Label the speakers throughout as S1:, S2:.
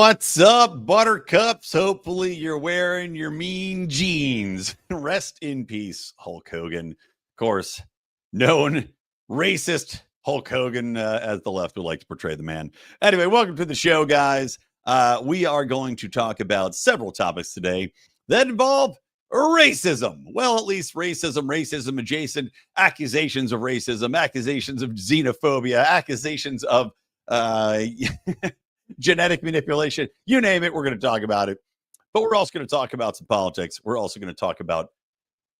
S1: What's up, buttercups? Hopefully you're wearing your mean jeans. Rest in peace, Hulk Hogan. Of course, known racist Hulk Hogan, as the left would like to portray the man. Anyway, welcome to the show, guys. We are going to talk about several topics today that involve racism. Well, at least racism adjacent, accusations of racism, accusations of xenophobia, accusations of genetic manipulation, you name it, we're going to talk about it. But we're also going to talk about some politics. We're also going to talk about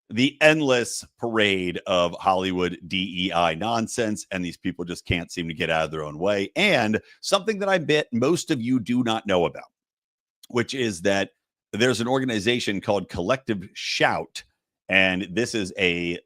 S1: the endless parade of Hollywood DEI nonsense, and these people just can't seem to get out of their own way. And something that I bet most of you do not know about, which is that there's an organization called Collective Shout, and this is an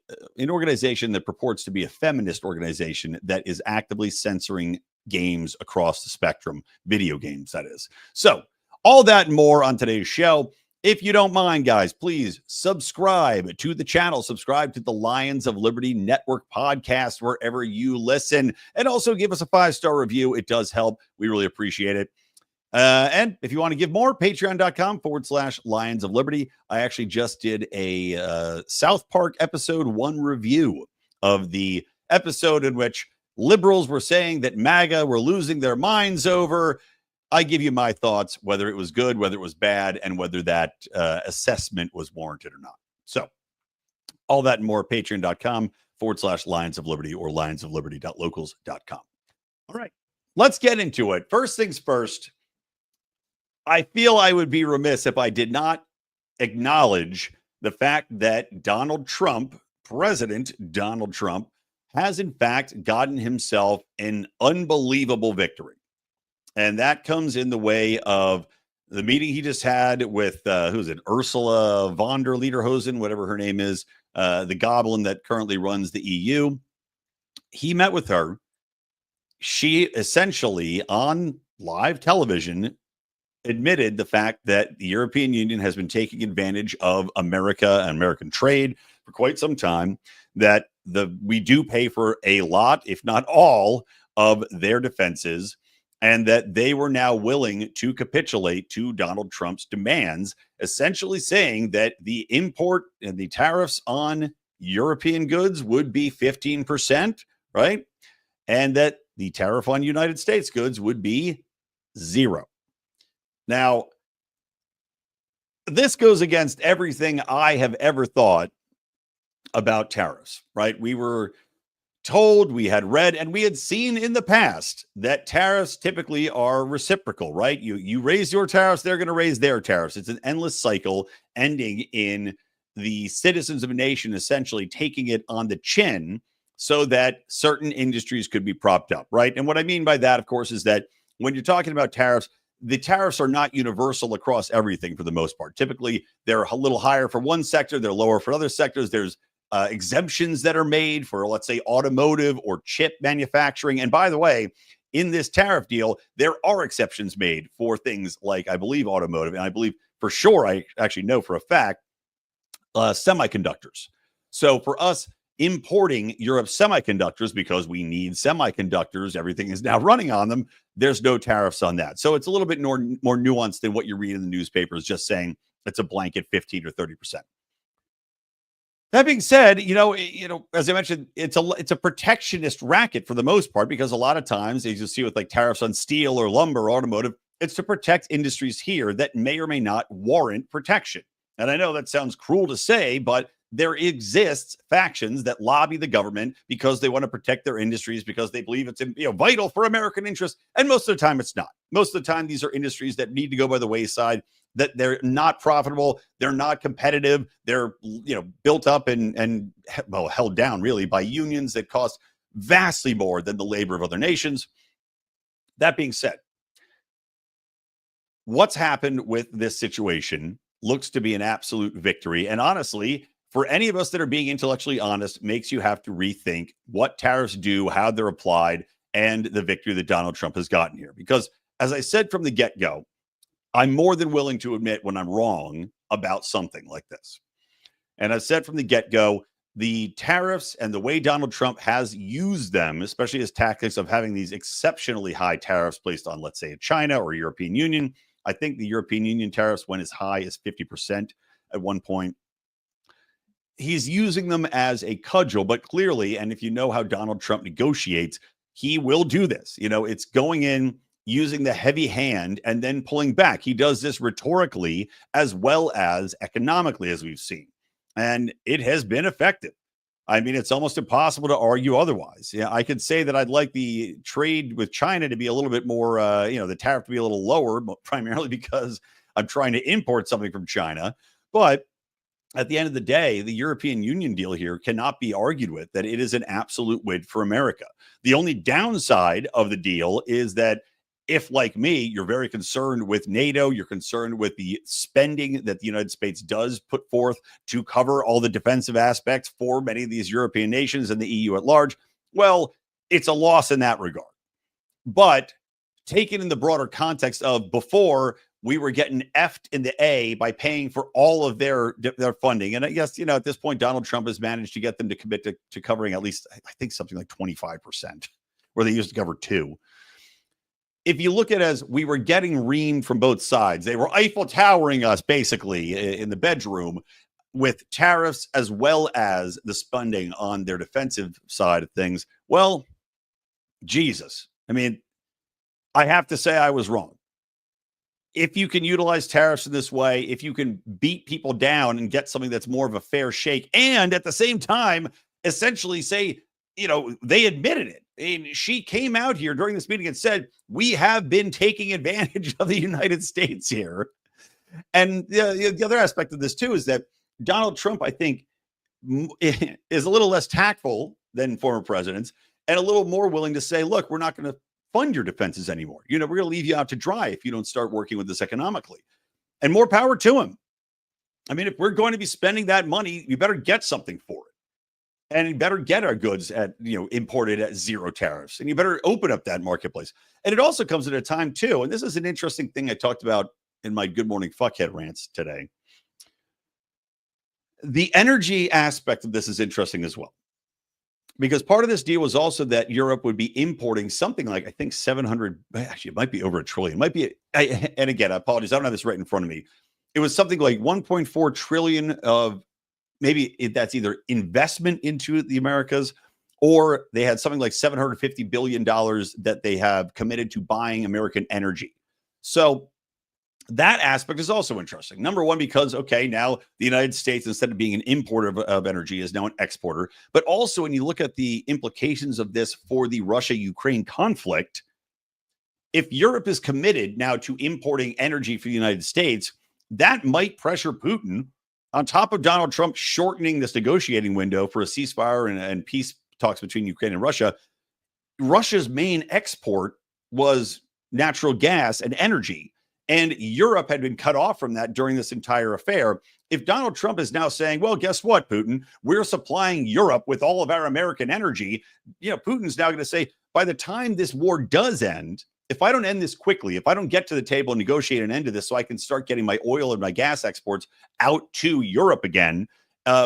S1: organization that purports to be a feminist organization that is actively censoring games across the spectrum, video games, that is. So all that and more on today's show. If you don't mind, guys, please subscribe to the channel, subscribe to the Lions of Liberty Network podcast wherever you listen, and also give us a 5-star review. It does help. We really appreciate it. And if you want to give more, patreon.com/Lions of Liberty. I actually just did a South Park episode 1 review of the episode in which liberals were saying that MAGA were losing their minds over. I give you my thoughts, whether it was good, whether it was bad, and whether that assessment was warranted or not. So all that and more, patreon.com/Lions of Liberty or lionsofliberty.locals.com. All right, let's get into it. First things first, I feel I would be remiss if I did not acknowledge the fact that Donald Trump, President Donald Trump, has in fact gotten himself an unbelievable victory. And that comes in the way of the meeting he just had with, who's it, Ursula von der Lederhosen, whatever her name is, the goblin that currently runs the EU. He met with her. She essentially, on live television, admitted the fact that the European Union has been taking advantage of America and American trade for quite some time, that we do pay for a lot, if not all, of their defenses, and that they were now willing to capitulate to Donald Trump's demands, essentially saying that the import and the tariffs on European goods would be 15%, right? And that the tariff on United States goods would be 0. Now, this goes against everything I have ever thought about tariffs, right? We were told, we had read, and we had seen in the past that tariffs typically are reciprocal, right? You raise your tariffs, they're going to raise their tariffs. It's an endless cycle ending in the citizens of a nation essentially taking it on the chin so that certain industries could be propped up, right? And what I mean by that, of course, is that when you're talking about tariffs, the tariffs are not universal across everything for the most part. Typically, they're a little higher for one sector, they're lower for other sectors. There's exemptions that are made for, let's say, automotive or chip manufacturing. And by the way, in this tariff deal, there are exceptions made for things like, I believe, automotive, and I believe for sure, I actually know for a fact, semiconductors. So for us importing Europe's semiconductors, because we need semiconductors, everything is now running on them, there's no tariffs on that. So it's a little bit more nuanced than what you read in the newspapers, just saying it's a blanket 15 or 30%. That being said, as I mentioned, it's a protectionist racket for the most part, because a lot of times, as you'll see with like tariffs on steel or lumber or automotive, it's to protect industries here that may or may not warrant protection. And I know that sounds cruel to say, but there exists factions that lobby the government because they want to protect their industries, because they believe it's vital for American interests. And most of the time, it's not. Most of the time, these are industries that need to go by the wayside, that they're not profitable, they're not competitive, they're built up and held down really by unions that cost vastly more than the labor of other nations. That being said, what's happened with this situation looks to be an absolute victory. And honestly, for any of us that are being intellectually honest, makes you have to rethink what tariffs do, how they're applied, and the victory that Donald Trump has gotten here. Because as I said from the get-go, I'm more than willing to admit when I'm wrong about something like this. And I said from the get-go, the tariffs and the way Donald Trump has used them, especially his tactics of having these exceptionally high tariffs placed on, let's say, China or European Union, I think the European Union tariffs went as high as 50% at one point. He's using them as a cudgel, but clearly, and if you know how Donald Trump negotiates, he will do this. It's going in, using the heavy hand, and then pulling back. He does this rhetorically as well as economically, as we've seen. And it has been effective. I mean, it's almost impossible to argue otherwise. Yeah, I could say that I'd like the trade with China to be a little bit more, the tariff to be a little lower, but primarily because I'm trying to import something from China. But at the end of the day, the European Union deal here cannot be argued with, that it is an absolute win for America. The only downside of the deal is that if, like me, you're very concerned with NATO, you're concerned with the spending that the United States does put forth to cover all the defensive aspects for many of these European nations and the EU at large, well, it's a loss in that regard. But taken in the broader context of before, we were getting effed in the A by paying for all of their funding. And I guess, at this point, Donald Trump has managed to get them to commit to covering at least, I think, something like 25%, where they used to cover 2%. If you look at it as we were getting reamed from both sides, they were Eiffel Towering us basically in the bedroom with tariffs as well as the spending on their defensive side of things. Well, Jesus. I mean, I have to say I was wrong. If you can utilize tariffs in this way, if you can beat people down and get something that's more of a fair shake, and at the same time, essentially say, they admitted it. And she came out here during this meeting and said, we have been taking advantage of the United States here. And the other aspect of this, too, is that Donald Trump, I think, is a little less tactful than former presidents and a little more willing to say, look, we're not going to fund your defenses anymore. We're going to leave you out to dry if you don't start working with this economically. And more power to him. I mean, if we're going to be spending that money, you better get something for it. And you better get our goods imported at zero tariffs. And you better open up that marketplace. And it also comes at a time, too, and this is an interesting thing I talked about in my Good Morning Fuckhead rants today. The energy aspect of this is interesting as well. Because part of this deal was also that Europe would be importing something like, I think, 700, actually, it might be over $1 trillion. It might be, and again, I apologize, I don't have this right in front of me. It was something like 1.4 trillion of, that's either investment into the Americas, or they had something like $750 billion that they have committed to buying American energy. So that aspect is also interesting. Number one, because, okay, now the United States, instead of being an importer of energy, is now an exporter. But also, when you look at the implications of this for the Russia-Ukraine conflict, if Europe is committed now to importing energy for the United States, that might pressure Putin, on top of Donald Trump shortening this negotiating window for a ceasefire and peace talks between Ukraine and Russia. Russia's main export was natural gas and energy. And Europe had been cut off from that during this entire affair. If Donald Trump is now saying, well, guess what, Putin? We're supplying Europe with all of our American energy. Putin's now going to say, by the time this war does end, if I don't end this quickly, if I don't get to the table and negotiate an end to this so I can start getting my oil and my gas exports out to Europe again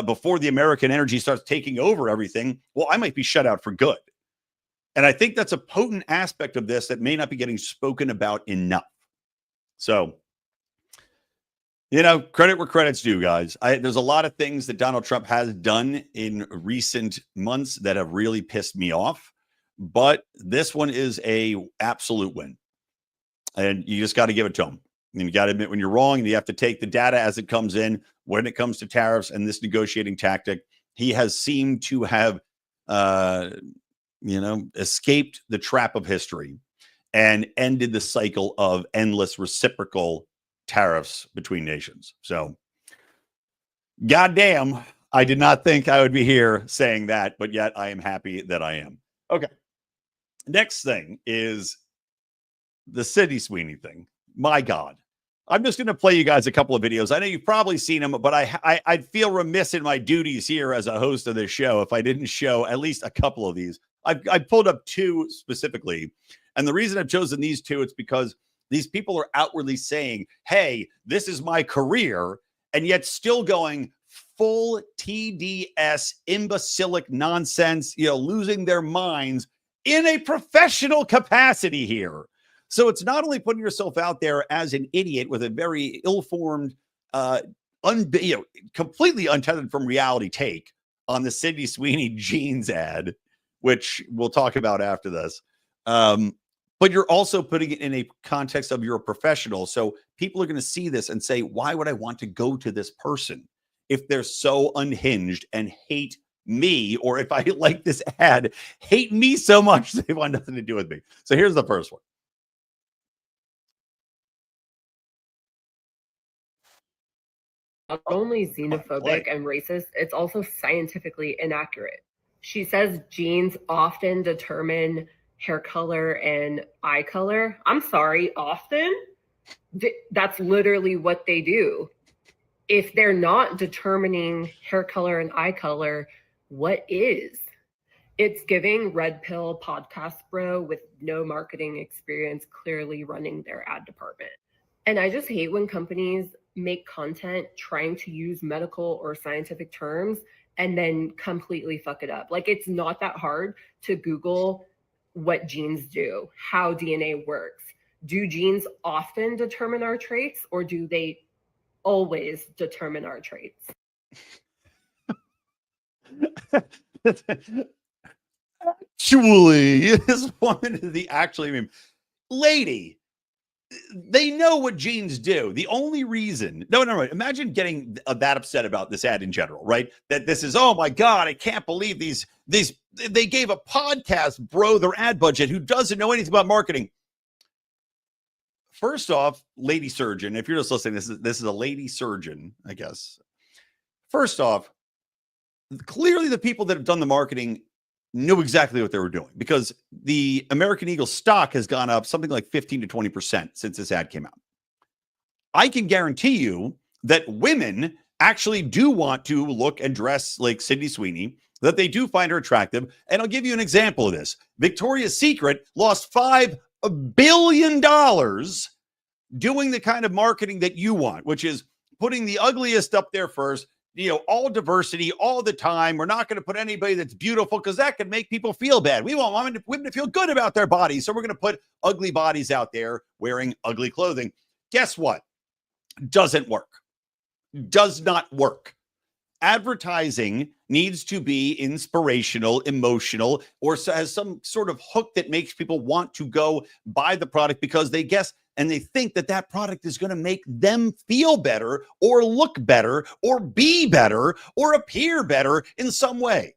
S1: before the American energy starts taking over everything, well, I might be shut out for good. And I think that's a potent aspect of this that may not be getting spoken about enough. So, credit where credit's due, guys. There's a lot of things that Donald Trump has done in recent months that have really pissed me off. But this one is a absolute win. And you just got to give it to him. And you got to admit when you're wrong, and you have to take the data as it comes in. When it comes to tariffs and this negotiating tactic, he has seemed to have, escaped the trap of history and ended the cycle of endless reciprocal tariffs between nations. So, goddamn, I did not think I would be here saying that, but yet I am happy that I am. Okay. Next thing is the Sydney Sweeney thing. My God. I'm just going to play you guys a couple of videos. I know you've probably seen them, but I'd feel remiss in my duties here as a host of this show if I didn't show at least a couple of these. I pulled up two specifically. And the reason I've chosen these two, it's because these people are outwardly saying, hey, this is my career, and yet still going full TDS, imbecilic nonsense, losing their minds in a professional capacity here. So it's not only putting yourself out there as an idiot with a very ill-formed, completely untethered from reality take on the Sydney Sweeney jeans ad, which we'll talk about after this. But you're also putting it in a context of you're a professional. So people are going to see this and say, why would I want to go to this person if they're so unhinged and hate me? Or if I like this ad, hate me so much they want nothing to do with me. So here's the first one.
S2: Not only xenophobic and racist, it's also scientifically inaccurate. She says genes often determine hair color and eye color. I'm sorry, often? That's literally what they do. If they're not determining hair color and eye color, what is? It's giving red pill podcast bro with no marketing experience clearly running their ad department. And I just hate when companies make content trying to use medical or scientific terms and then completely fuck it up. Like, it's not that hard to Google what genes do, how DNA works. Do genes often determine our traits, or do they always determine our traits?
S1: Actually, this woman is the lady. They know what genes do. The only reason, no. Imagine getting that upset about this ad in general, right? That this is, oh my God, I can't believe these. They gave a podcast bro their ad budget who doesn't know anything about marketing. First off, lady surgeon, if you're just listening, this is a lady surgeon, I guess. First off, clearly the people that have done the marketing knew exactly what they were doing, because the American Eagle stock has gone up something like 15 to 20% since this ad came out. I can guarantee you that women actually do want to look and dress like Sydney Sweeney, that they do find her attractive. And I'll give you an example of this. Victoria's Secret lost $5 billion doing the kind of marketing that you want, which is putting the ugliest up there first, all diversity all the time. We're not going to put anybody that's beautiful because that could make people feel bad. We want women to feel good about their bodies. So we're going to put ugly bodies out there wearing ugly clothing. Guess what? Doesn't work. Does not work. Advertising needs to be inspirational, emotional, or has some sort of hook that makes people want to go buy the product because they guess and they think that that product is going to make them feel better or look better or be better or appear better in some way.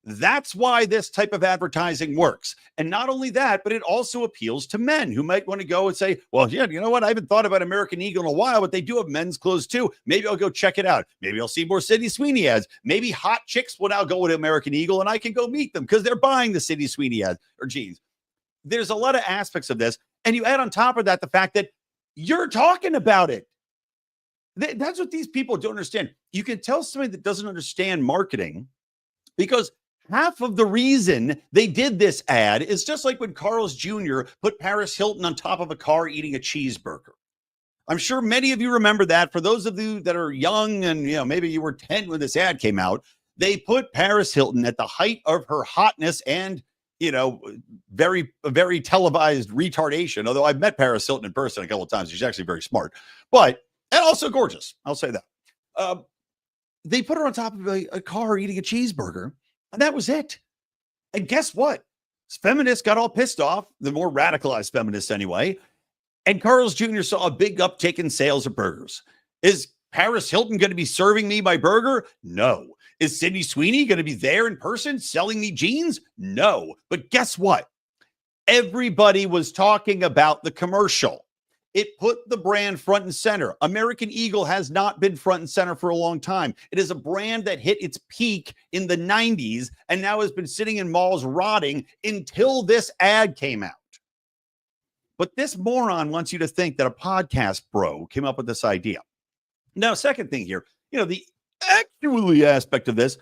S1: That's why this type of advertising works. And not only that, but it also appeals to men who might want to go and say, well, yeah, you know what? I haven't thought about American Eagle in a while, but they do have men's clothes too. Maybe I'll go check it out. Maybe I'll see more Sydney Sweeney ads. Maybe hot chicks will now go to American Eagle and I can go meet them because they're buying the Sydney Sweeney ads or jeans. There's a lot of aspects of this. And you add on top of that the fact that you're talking about it. That's what these people don't understand. You can tell somebody that doesn't understand marketing because half of the reason they did this ad is just like when Carl's Jr. put Paris Hilton on top of a car eating a cheeseburger. I'm sure many of you remember that. For those of you that are young and maybe you were 10 when this ad came out, they put Paris Hilton at the height of her hotness and very, very televised retardation. Although I've met Paris Hilton in person a couple of times. She's actually very smart, and also gorgeous. I'll say that. They put her on top of a car eating a cheeseburger, and that was it. And guess what? Feminists got all pissed off, the more radicalized feminists anyway. And Carl's Jr. saw a big uptick in sales of burgers. Is Paris Hilton going to be serving me my burger? No. Is Sydney Sweeney going to be there in person selling me jeans? No. But guess what? Everybody was talking about the commercial. It put the brand front and center. American Eagle has not been front and center for a long time. It is a brand that hit its peak in the 90s and now has been sitting in malls rotting until this ad came out. But this moron wants you to think that a podcast bro came up with this idea. Now, second thing here, the actually aspect of this,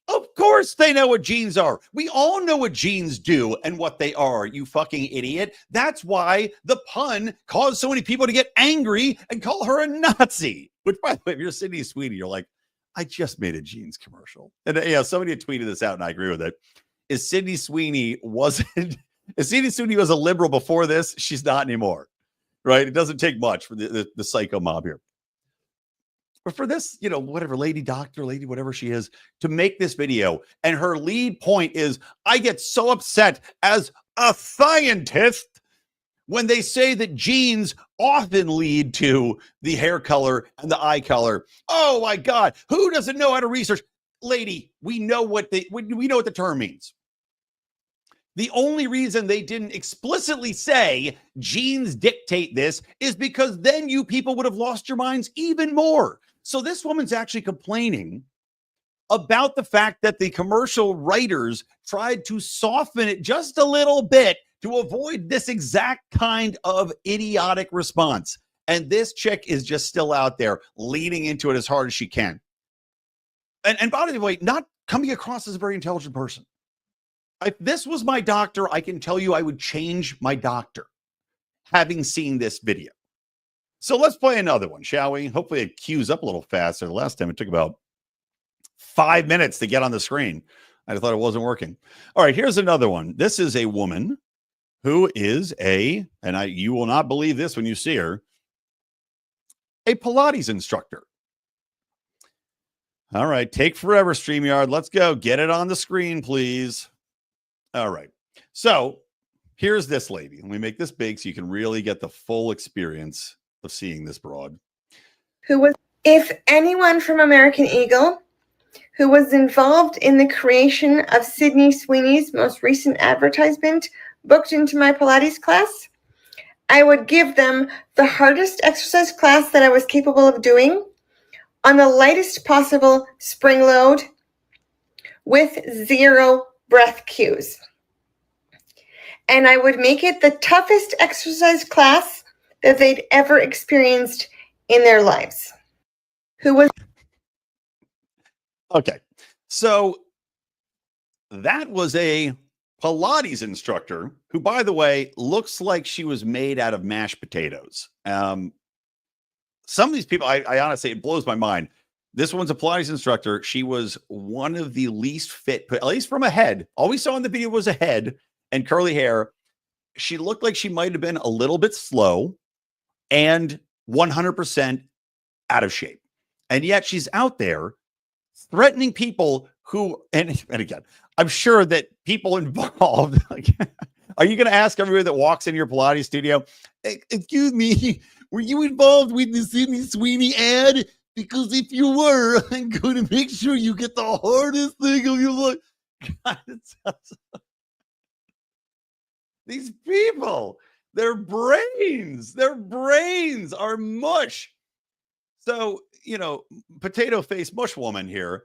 S1: of course they know what genes are. We all know what genes do and what they are, you fucking idiot. That's why the pun caused so many people to get angry and call her a Nazi. Which, by the way, if you're Sydney Sweeney, you're like, I just made a jeans commercial. And somebody had tweeted this out and I agree with it. Is Sydney Sweeney wasn't If Sydney Sweeney was a liberal before this, she's not anymore, right? It doesn't take much for the psycho mob here. But for this, whatever, lady doctor, lady, whatever she is, to make this video, and her lead point is, I get so upset as a scientist when they say that genes often lead to the hair color and the eye color. Oh my God, who doesn't know how to research? Lady, we know what the term means. The only reason they didn't explicitly say genes dictate this is because then you people would have lost your minds even more. So this woman's actually complaining about the fact that the commercial writers tried to soften it just a little bit to avoid this exact kind of idiotic response. And this chick is just still out there leaning into it as hard as she can. And by the way, not coming across as a very intelligent person. If this was my doctor, I can tell you I would change my doctor having seen this video. So let's play another one, shall we? Hopefully it queues up a little faster. The last time it took about 5 minutes to get on the screen. I thought it wasn't working. All right, here's another one. This is a woman who is you will not believe this when you see her, a Pilates instructor. All right, take forever, StreamYard. Let's go. Get it on the screen, please. All right. So here's this lady. Let me make this big so you can really get the full experience of seeing this broad.
S3: If anyone from American Eagle who was involved in the creation of Sydney Sweeney's most recent advertisement booked into my Pilates class, I would give them the hardest exercise class that I was capable of doing on the lightest possible spring load with 0 breath cues. And I would make it the toughest exercise class that they'd ever experienced in their lives.
S1: Okay. So that was a Pilates instructor who, by the way, looks like she was made out of mashed potatoes. Some of these people, I honestly, it blows my mind. This one's a Pilates instructor. She was one of the least fit, at least from a head. All we saw in the video was a head and curly hair. She looked like she might have been a little bit slow and 100% out of shape. And yet she's out there threatening people who, and again, I'm sure that people involved, are you going to ask everybody that walks into your Pilates studio, excuse me, were you involved with the Sydney Sweeney ad? Because if you were, I'm going to make sure you get the hardest thing of your life. God, these people, their brains are mush. So, potato face mush woman here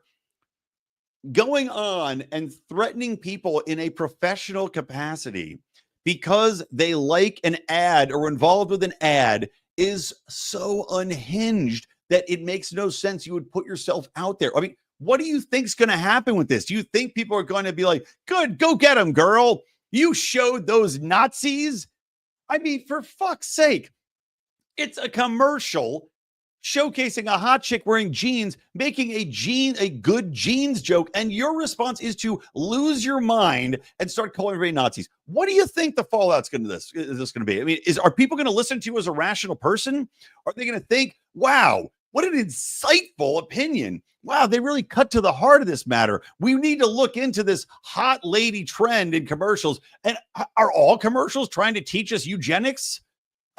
S1: going on and threatening people in a professional capacity because they like an ad or involved with an ad is so unhinged that it makes no sense you would put yourself out there. I mean, what do you think's going to happen with this? Do you think people are going to be like, good, go get them, girl. You showed those Nazis. I mean, for fuck's sake, it's a commercial showcasing a hot chick wearing jeans, making a good jeans joke. And your response is to lose your mind and start calling everybody Nazis. What do you think the fallout's going to be? I mean, are people going to listen to you as a rational person? Are they going to think, wow, what an insightful opinion. Wow, they really cut to the heart of this matter. We need to look into this hot lady trend in commercials. And are all commercials trying to teach us eugenics?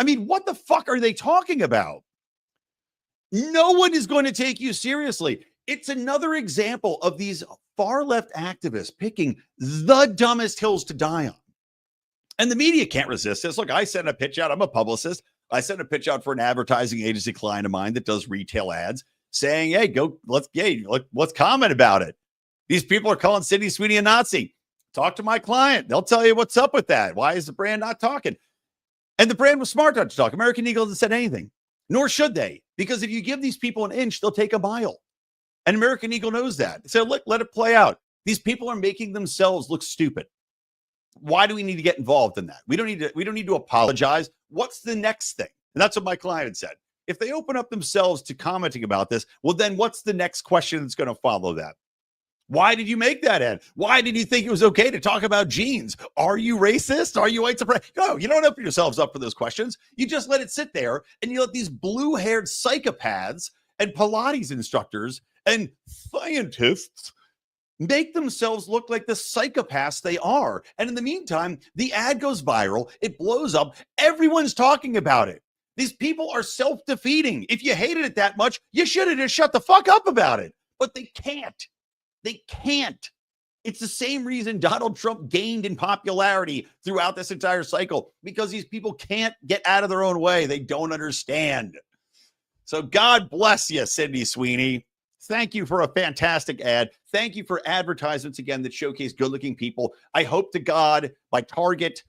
S1: I mean, what the fuck are they talking about? No one is going to take you seriously. It's another example of these far left activists picking the dumbest hills to die on. And the media can't resist this. Look, I sent a pitch out. I'm a publicist. I sent a pitch out for an advertising agency client of mine that does retail ads saying, hey, let's comment about it. These people are calling Sydney Sweeney a Nazi. Talk to my client. They'll tell you what's up with that. Why is the brand not talking? And the brand was smart not to talk. American Eagle hasn't said anything, nor should they, because if you give these people an inch, they'll take a mile. And American Eagle knows that. So let it play out. These people are making themselves look stupid. Why do we need to get involved in that? We don't need to apologize. What's the next thing? And that's what my client had said. If they open up themselves to commenting about this, well, then what's the next question that's going to follow that? Why did you make that ad? Why did you think it was okay to talk about jeans? Are you racist? Are you white supremacist? No, you don't open yourselves up for those questions. You just let it sit there, and you let these blue-haired psychopaths and Pilates instructors and scientists make themselves look like the psychopaths they are. And in the meantime, the ad goes viral. It blows up. Everyone's talking about it. These people are self-defeating. If you hated it that much, you should have just shut the fuck up about it. But they can't. They can't. It's the same reason Donald Trump gained in popularity throughout this entire cycle, because these people can't get out of their own way. They don't understand. So God bless you, Sydney Sweeney. Thank you for a fantastic ad. Thank you for advertisements again that showcase good-looking people. I hope to God by Target,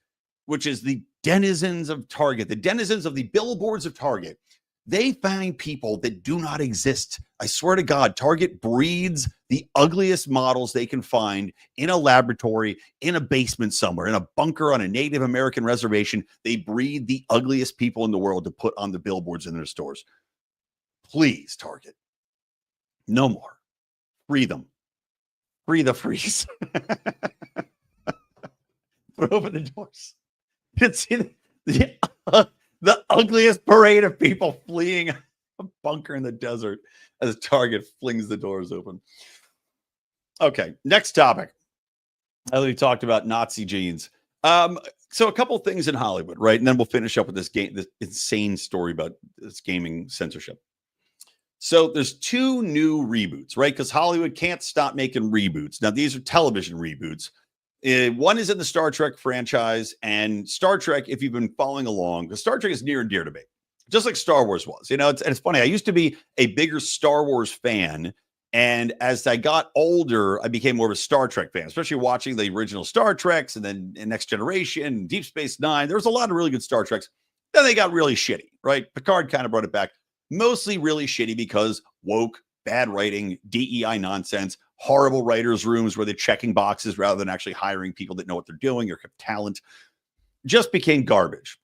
S1: which is the denizens of Target, the denizens of the billboards of Target, they find people that do not exist. I swear to God, Target breeds the ugliest models they can find in a laboratory, in a basement somewhere, in a bunker on a Native American reservation. They breed the ugliest people in the world to put on the billboards in their stores. Please, Target. No more. Free them. Free the freeze. Throw open the doors. It's the ugliest parade of people fleeing a bunker in the desert as Target flings the doors open. Okay, next topic. I already talked about Nazi jeans. So a couple things in Hollywood, right? And then we'll finish up with this insane story about this gaming censorship. So there's 2 new reboots, right? Because Hollywood can't stop making reboots. Now, these are television reboots. One is in the Star Trek franchise, and Star Trek, if you've been following along, because Star Trek is near and dear to me, just like Star Wars was. You know, it's funny. I used to be a bigger Star Wars fan, and as I got older, I became more of a Star Trek fan, especially watching the original Star Treks and then Next Generation, Deep Space Nine. There was a lot of really good Star Treks. Then they got really shitty, right? Picard kind of brought it back. Mostly really shitty because woke, bad writing, DEI nonsense, horrible writers' rooms where they're checking boxes rather than actually hiring people that know what they're doing or have talent. Just became garbage.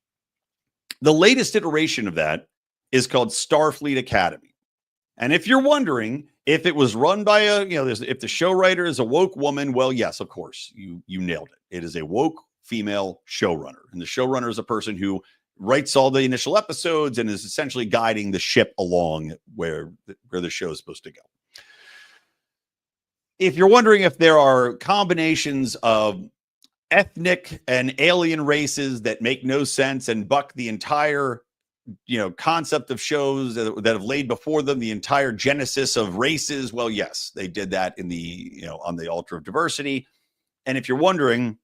S1: The latest iteration of that is called Starfleet Academy. And if you're wondering if it was run by if the show writer is a woke woman, well, yes, of course, you nailed it. It is a woke female showrunner. And the showrunner is a person who writes all the initial episodes and is essentially guiding the ship along where the show is supposed to go. If you're wondering if there are combinations of ethnic and alien races that make no sense and buck the entire, concept of shows that have laid before them, the entire genesis of races, well, yes, they did that in the, on the altar of diversity. And if you're wondering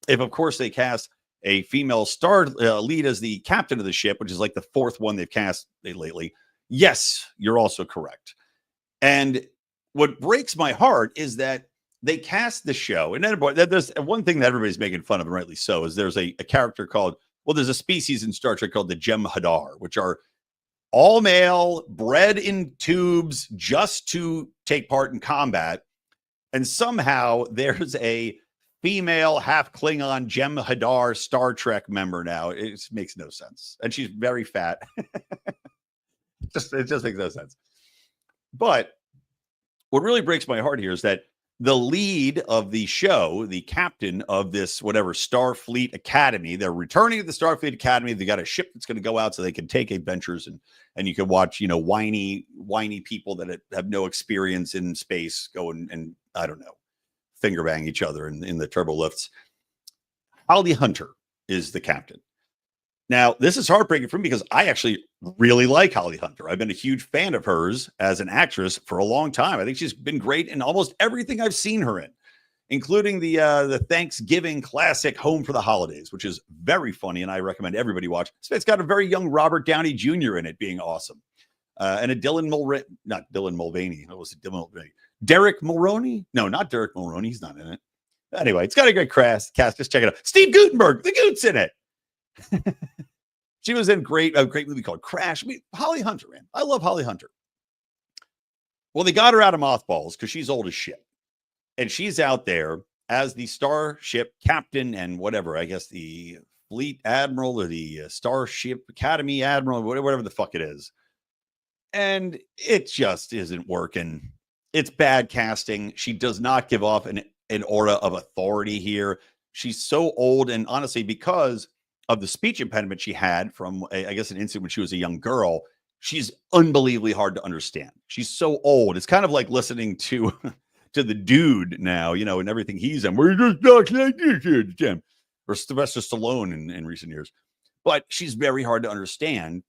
S1: if, of course, they cast a female star lead as the captain of the ship, which is like the 4th one they've cast lately. Yes, you're also correct. And what breaks my heart is that they cast the show, and there's one thing that everybody's making fun of, and rightly so, is there's a character called, there's a species in Star Trek called the Jem'Hadar, which are all male, bred in tubes just to take part in combat. And somehow there's a female half Klingon Jem'Hadar Star Trek member now. It makes no sense. And she's very fat. It just makes no sense. But what really breaks my heart here is that the lead of the show, the captain of this whatever Starfleet Academy, they're returning to the Starfleet Academy. They got a ship that's going to go out so they can take adventures, and you can watch, whiny people that have no experience in space go and I don't know, finger bang each other in the turbo lifts. Holly Hunter is the captain. Now, this is heartbreaking for me because I actually really like Holly Hunter. I've been a huge fan of hers as an actress for a long time. I think she's been great in almost everything I've seen her in, including the Thanksgiving classic Home for the Holidays, which is very funny, and I recommend everybody watch. It's got a very young Robert Downey Jr. in it, being awesome. And a not Dylan Mulvaney. What was it? Dylan Mulvaney. Derek Mulroney? No, not Derek Mulroney. He's not in it. Anyway, it's got a great cast. Just check it out. Steve Guttenberg, the Goot's in it. She was in a great movie called Crash. Holly Hunter, man. I love Holly Hunter. Well, they got her out of mothballs because she's old as shit. And she's out there as the Starship captain and whatever, I guess the Fleet Admiral or the Starship Academy Admiral, whatever the fuck it is. And it just isn't working. It's bad casting. She does not give off an aura of authority here. She's so old, and honestly, because of the speech impediment she had from, I guess, an incident when she was a young girl, she's unbelievably hard to understand. She's so old. It's kind of like listening to to the dude now, you know, and everything he's in. We're just talking like this here, Jim, or Sylvester Stallone in recent years. But she's very hard to understand.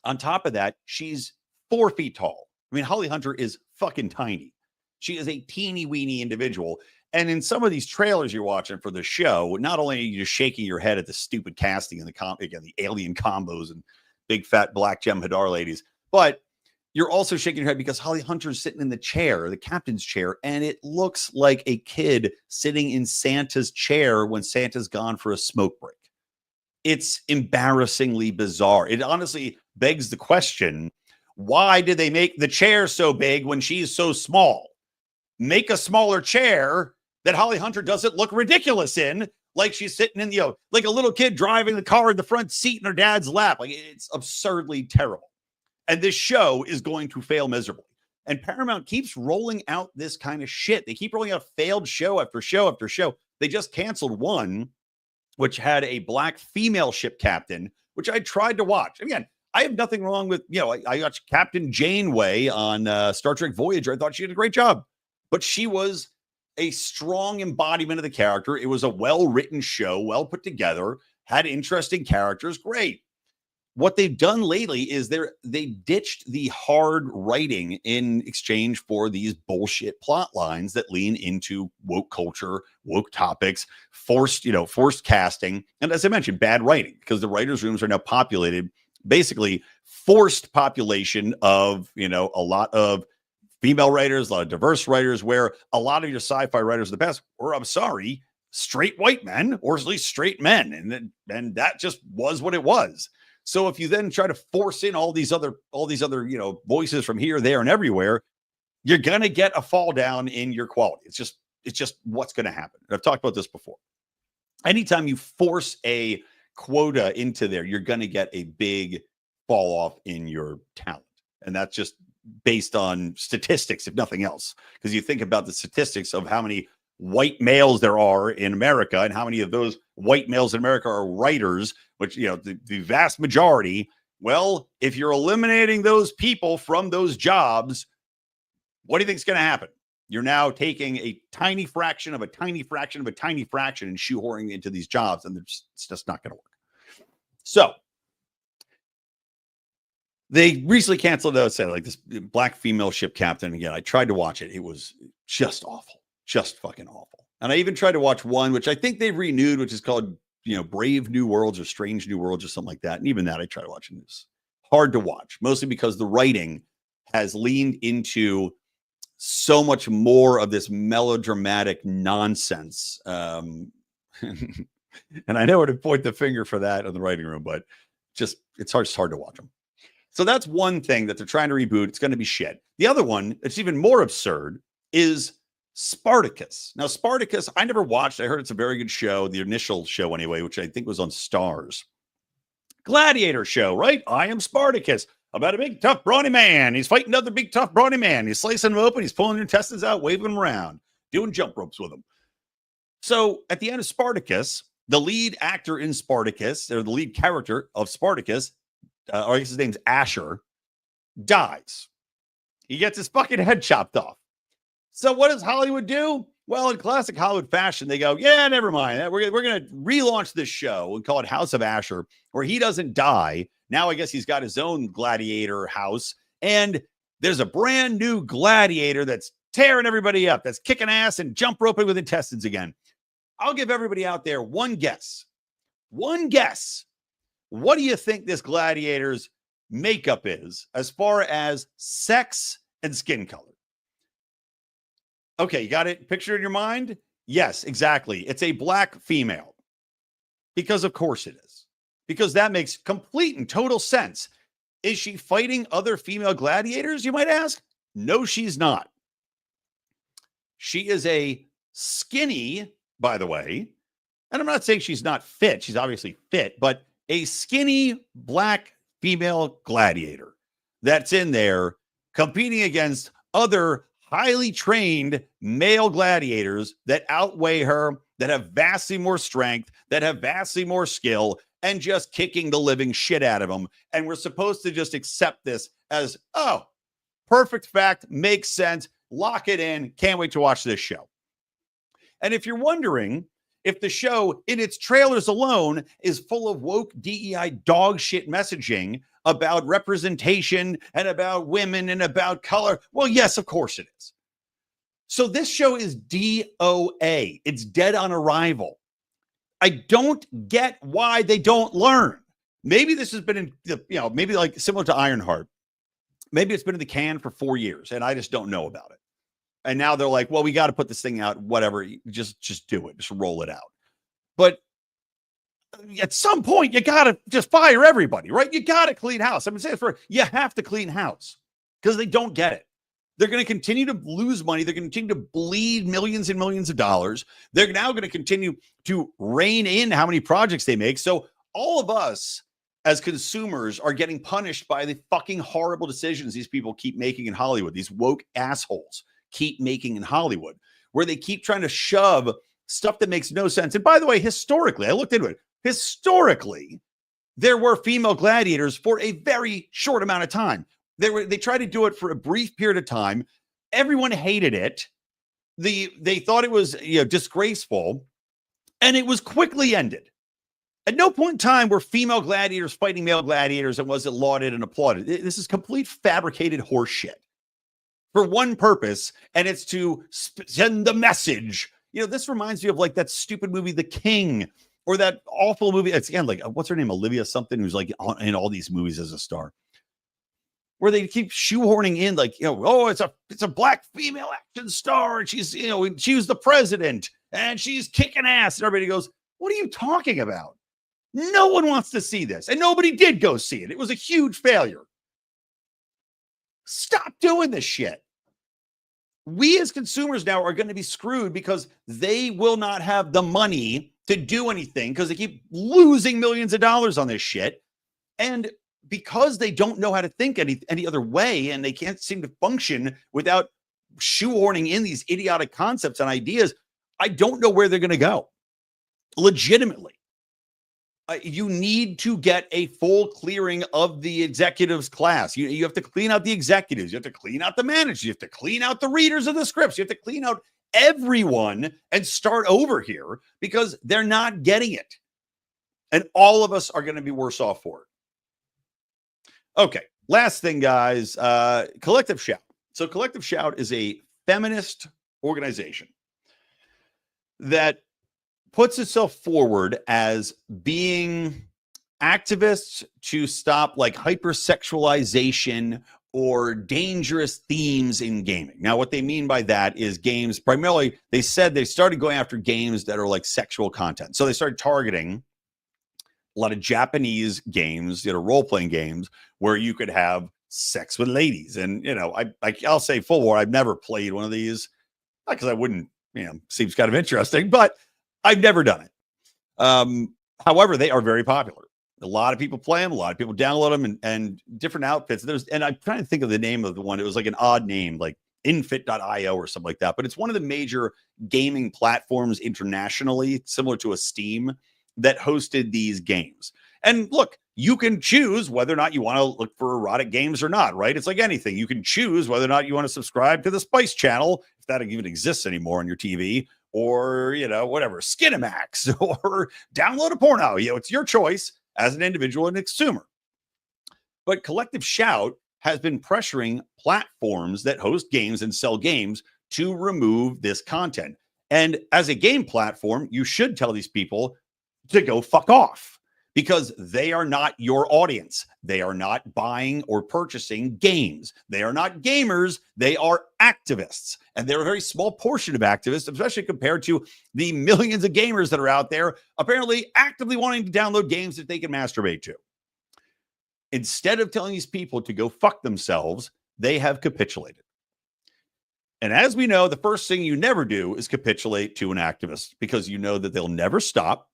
S1: On top of that, she's 4 feet tall. I mean, Holly Hunter is fucking tiny. She is a teeny weeny individual. And in some of these trailers you're watching for the show, not only are you just shaking your head at the stupid casting and the alien combos and big fat black Jem Hadar ladies, but you're also shaking your head because Holly Hunter's sitting in the chair, the captain's chair, and it looks like a kid sitting in Santa's chair when Santa's gone for a smoke break. It's embarrassingly bizarre. It honestly begs the question, why did they make the chair so big when she's so small? Make a smaller chair that Holly Hunter doesn't look ridiculous in, like she's sitting in, like a little kid driving the car in the front seat in her dad's lap. Like, it's absurdly terrible. And this show is going to fail miserably. And Paramount keeps rolling out this kind of shit. They keep rolling out failed show after show after show. They just canceled one, which had a black female ship captain, which I tried to watch. Again, I have nothing wrong with, I watched Captain Janeway on Star Trek Voyager. I thought she did a great job. But she was a strong embodiment of the character. It was a well-written show, well put together, had interesting characters. Great. What they've done lately is they ditched the hard writing in exchange for these bullshit plot lines that lean into woke culture, woke topics, forced casting. And as I mentioned, bad writing, because the writers' rooms are now populated, basically forced population of, a lot of female writers, a lot of diverse writers, where a lot of your sci-fi writers in the past were, I'm sorry, straight white men, or at least straight men. And that just was what it was. So if you then try to force in all these other, voices from here, there, and everywhere, you're going to get a fall down in your quality. It's just what's going to happen. And I've talked about this before. Anytime you force a quota into there, you're going to get a big fall off in your talent. And that's just based on statistics, if nothing else, because you think about the statistics of how many white males there are in America and how many of those white males in America are writers, which, the vast majority. Well, if you're eliminating those people from those jobs, what do you think is going to happen? You're now taking a tiny fraction of a tiny fraction of a tiny fraction and shoehorning into these jobs, and it's just not going to work. So they recently canceled, like this black female ship captain. Again, I tried to watch it. It was just awful, just fucking awful. And I even tried to watch one, which I think they've renewed, which is called, Brave New Worlds or Strange New Worlds or something like that. And even that I tried watching. This hard to watch, mostly because the writing has leaned into so much more of this melodramatic nonsense. And I know to point the finger for that in the writing room, but it's hard to watch them. So that's one thing that they're trying to reboot. It's going to be shit. The other one, it's even more absurd, is Spartacus. Now, Spartacus, I never watched. I heard it's a very good show, the initial show anyway, which I think was on Stars. Gladiator show, right? I am Spartacus, about a big, tough, brawny man. He's fighting another big, tough, brawny man. He's slicing them open. He's pulling their intestines out, waving them around, doing jump ropes with them. So at the end of Spartacus, the lead actor in Spartacus, or the lead character of Spartacus, or I guess his name's Asher, dies. He gets his fucking head chopped off. So what does Hollywood do? Well, in classic Hollywood fashion, they go, yeah, never mind. We're going to relaunch this show and call it House of Asher, where he doesn't die. Now I guess he's got his own gladiator house. And there's a brand new gladiator that's tearing everybody up, that's kicking ass and jump roping with intestines again. I'll give everybody out there one guess. One guess. What do you think this gladiator's makeup is as far as sex and skin color? Okay, you got it? Picture in your mind? Yes, exactly. It's a black female. Because of course it is. Because that makes complete and total sense. Is she fighting other female gladiators, you might ask? No, she's not. She is a skinny, by the way, and I'm not saying she's not fit. She's obviously fit, but a skinny black female gladiator that's in there competing against other highly trained male gladiators that outweigh her, that have vastly more strength, that have vastly more skill, and just kicking the living shit out of them. And we're supposed to just accept this as, oh, perfect fact, makes sense, lock it in, can't wait to watch this show. And if you're wondering if the show in its trailers alone is full of woke DEI dog shit messaging about representation and about women and about color, well, yes, of course it is. So this show is DOA. It's dead on arrival. I don't get why they don't learn. Maybe this has been in, maybe like similar to Ironheart. Maybe it's been in the can for 4 years and I just don't know about it. And now they're like, well, we got to put this thing out, whatever, just do it, just roll it out. But at some point, you got to just fire everybody, right? You got to clean house. I'm saying you have to clean house because they don't get it. They're going to continue to lose money. They're going to continue to bleed millions and millions of dollars. They're now going to continue to rein in how many projects they make. So all of us as consumers are getting punished by the fucking horrible decisions these people keep making in Hollywood. These woke assholes keep making in Hollywood, where they keep trying to shove stuff that makes no sense. And by the way, historically, I looked into it. Historically, there were female gladiators for a very short amount of time. They tried to do it for a brief period of time. Everyone hated it. They thought it was disgraceful, and it was quickly ended. At no point in time were female gladiators fighting male gladiators and was it lauded and applauded. This is complete fabricated horseshit for one purpose, and it's to send the message. This reminds me of like that stupid movie, The King, or that awful movie. It's again like, what's her name? Olivia something, who's like in all these movies as a star, where they keep shoehorning in like, oh, it's a black female action star. And she's, she was the president and she's kicking ass. And everybody goes, what are you talking about? No one wants to see this. And nobody did go see it. It was a huge failure. Stop doing this shit. We as consumers now are going to be screwed because they will not have the money to do anything because they keep losing millions of dollars on this shit. And because they don't know how to think any other way, and they can't seem to function without shoehorning in these idiotic concepts and ideas, I don't know where they're going to go. Legitimately. You need to get a full clearing of the executives class. You have to clean out the executives. You have to clean out the managers. You have to clean out the readers of the scripts. You have to clean out everyone and start over here because they're not getting it. And all of us are going to be worse off for it. Okay, last thing, guys. Collective Shout. So Collective Shout is a feminist organization that puts itself forward as being activists to stop like hypersexualization or dangerous themes in gaming. Now, what they mean by that is games, primarily, they said they started going after games that are like sexual content. So they started targeting a lot of Japanese games, role-playing games where you could have sex with ladies. And, I'll say full war, I've never played one of these, not because I wouldn't, seems kind of interesting, but I've never done it. However, they are very popular. A lot of people play them. A lot of people download them and different outfits. And I'm trying to think of the name of the one. It was like an odd name, like infit.io or something like that. But it's one of the major gaming platforms internationally, similar to a Steam, that hosted these games. And look, you can choose whether or not you want to look for erotic games or not, right? It's like anything. You can choose whether or not you want to subscribe to the Spice Channel, if that even exists anymore on your TV, or, whatever, Skinamax, or download a porno. It's your choice as an individual and consumer. But Collective Shout has been pressuring platforms that host games and sell games to remove this content. And as a game platform, you should tell these people to go fuck off because they are not your audience. They are not buying or purchasing games. They are not gamers. They are activists. And they're a very small portion of activists, especially compared to the millions of gamers that are out there apparently actively wanting to download games that they can masturbate to. Instead of telling these people to go fuck themselves, they have capitulated. And as we know, the first thing you never do is capitulate to an activist because you know that they'll never stop.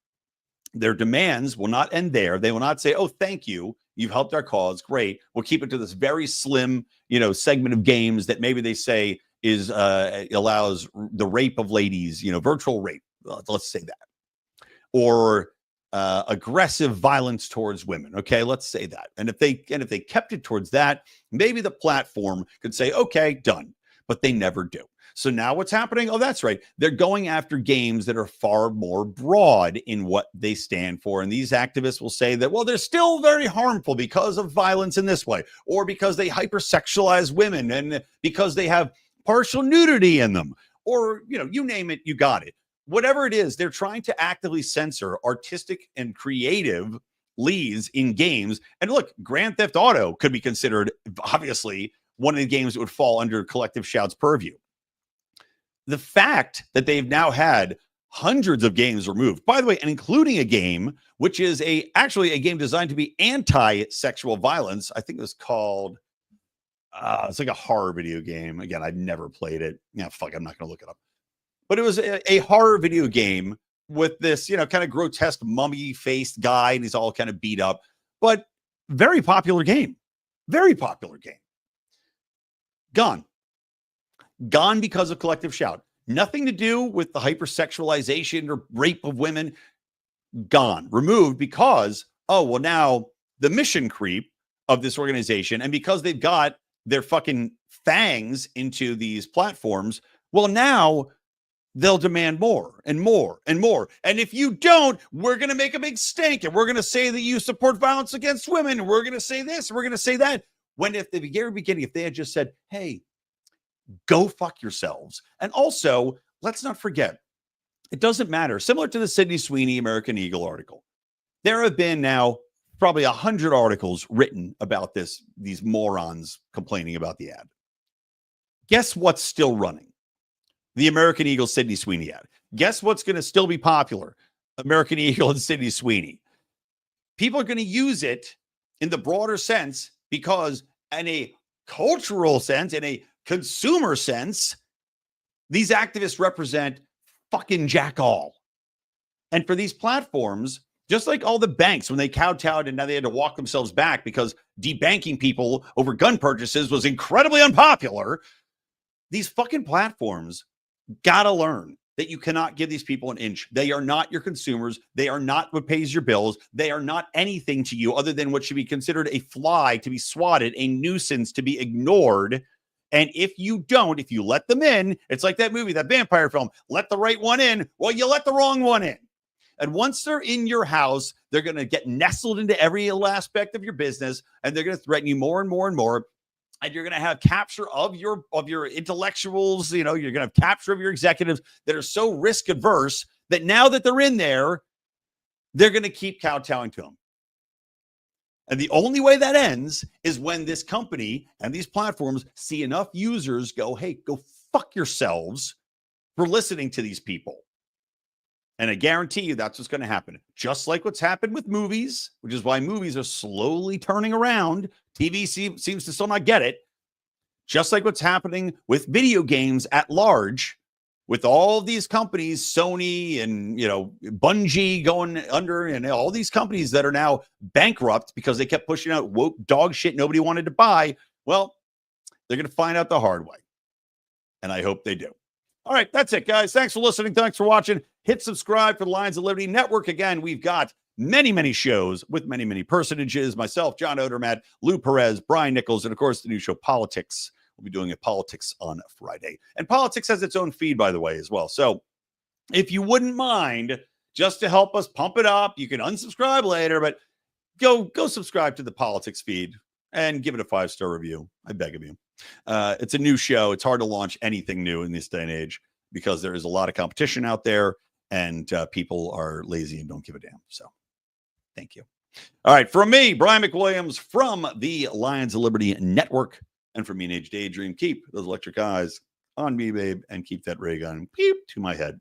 S1: Their demands will not end there. They will not say, oh, thank you. You've helped our cause. Great. We'll keep it to this very slim, segment of games that maybe they say allows the rape of ladies, virtual rape. Let's say that, or aggressive violence towards women. Okay, let's say that. And if they kept it towards that, maybe the platform could say, okay, done. But they never do. So now what's happening? Oh, that's right. They're going after games that are far more broad in what they stand for. And these activists will say that, well, they're still very harmful because of violence in this way, or because they hypersexualize women, and because they have partial nudity in them, or, you name it, you got it. Whatever it is, they're trying to actively censor artistic and creative leads in games. And look, Grand Theft Auto could be considered, obviously, one of the games that would fall under Collective Shout's purview. The fact that they've now had hundreds of games removed, by the way, and including a game which is actually a game designed to be anti-sexual violence. I think it was called, it's like a horror video game. Again, I've never played it. Yeah, fuck, I'm not going to look it up. But it was a horror video game with this, kind of grotesque mummy-faced guy, and he's all kind of beat up. But very popular game. Very popular game. Gone. Gone because of Collective Shout. Nothing to do with the hypersexualization or rape of women. Gone. Removed because, now the mission creep of this organization, and because they've got their fucking fangs into these platforms, well, now they'll demand more and more and more. And if you don't, we're going to make a big stink, and we're going to say that you support violence against women, and we're going to say this, and we're going to say that. When at the very beginning, if they had just said, hey, go fuck yourselves. And also, let's not forget, it doesn't matter. Similar to the Sydney Sweeney American Eagle article, there have been now probably 100 articles written about these morons complaining about the ad. Guess what's still running? The American Eagle Sydney Sweeney ad. Guess what's going to still be popular? American Eagle and Sydney Sweeney. People are going to use it in the broader sense because in a cultural sense, in a consumer sense, these activists represent fucking jack all. And for these platforms, just like all the banks, when they kowtowed and now they had to walk themselves back because debanking people over gun purchases was incredibly unpopular, these fucking platforms gotta learn that you cannot give these people an inch. They are not your consumers. They are not what pays your bills. They are not anything to you other than what should be considered a fly to be swatted, a nuisance to be ignored. And if you let them in, it's like that movie, that vampire film, let the right one in. Well, you let the wrong one in. And once they're in your house, they're going to get nestled into every little aspect of your business, and they're going to threaten you more and more and more. And you're going to have capture of your intellectuals. You're going to have capture of your executives that are so risk adverse that now that they're in there, they're going to keep kowtowing to them. And the only way that ends is when this company and these platforms see enough users go, hey, go fuck yourselves for listening to these people. And I guarantee you that's what's going to happen. Just like what's happened with movies, which is why movies are slowly turning around. TV seems to still not get it. Just like what's happening with video games at large, with all these companies, Sony and, Bungie going under, and all these companies that are now bankrupt because they kept pushing out woke dog shit nobody wanted to buy. Well, they're going to find out the hard way. And I hope they do. All right, that's it, guys. Thanks for listening. Thanks for watching. Hit subscribe for the Lions of Liberty Network. Again, we've got many, many shows with many, many personages. Myself, John Odermatt, Lou Perez, Brian Nichols, and, of course, the new show, Politics. We'll be doing a Politics on Friday. And Politics has its own feed, by the way, as well. So if you wouldn't mind, just to help us pump it up, you can unsubscribe later, but go subscribe to the Politics feed and give it a 5-star review. I beg of you. It's a new show. It's hard to launch anything new in this day and age because there is a lot of competition out there, and people are lazy and don't give a damn. So thank you. All right. From me, Brian McWilliams, from the Lions of Liberty Network, and from Mean Age Daydream, keep those electric eyes on me, babe, and keep that ray gun peep to my head.